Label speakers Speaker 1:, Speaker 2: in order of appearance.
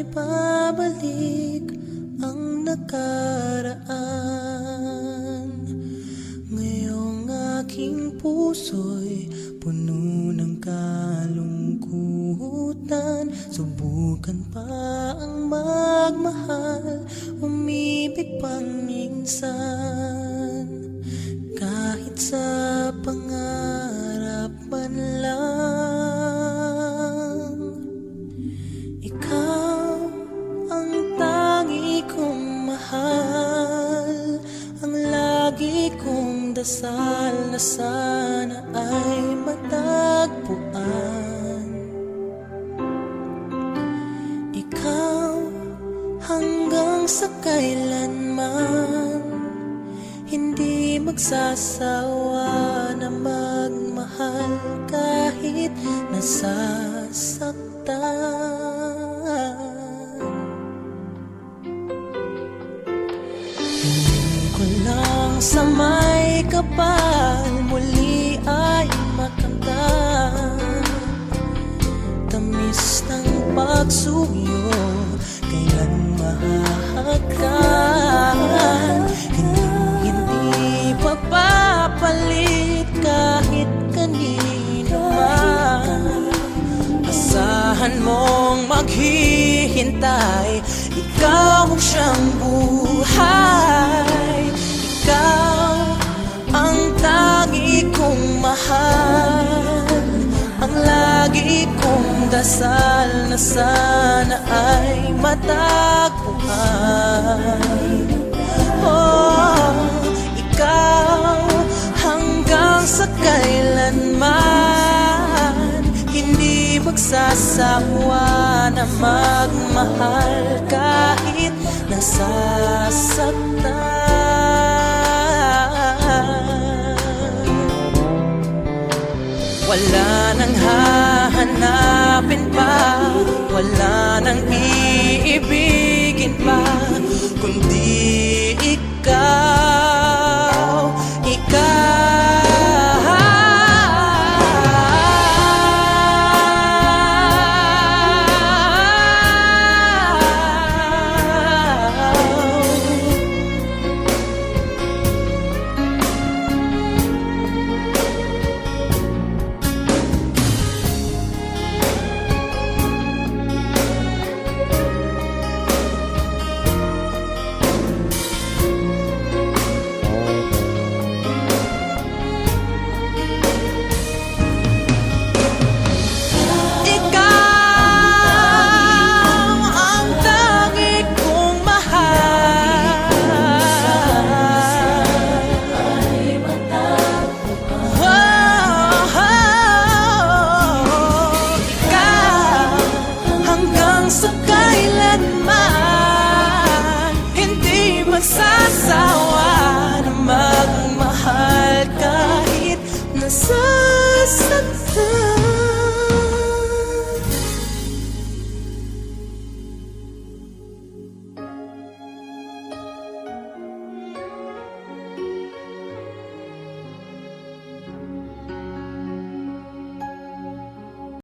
Speaker 1: maipabalik ang nakaraan. Ngayong aking puso'y puno ng kalungkutan. Subukan pa ang magmahal, umibig pang minsan. Kahit sa pangarap man lang, ikaw ang tangi kong mahal. Ang lagi kong dasal na sana ay matagpuan. Ikaw hanggang sa kailanman, hindi magsasawa na magmahal kahit nasasaktan. Hingin ko lang sa may kapal muli ay makamtan. Tamis ng pagsuyo, kailan mahahagkan. Hindi papapalit kahit kanino man. Asahan mong maghihintay, ikaw ang siyang buhay. Ikaw ang tangi kong mahal. Ang lagi kong dasal na sana ay matagpuan. Oh, ikaw hanggang sa kailanman, hindi magsasawa na magmahal kahit nasasaktan. Wala nang hahanapin pa, wala nang iibigin pa, kundi ikaw.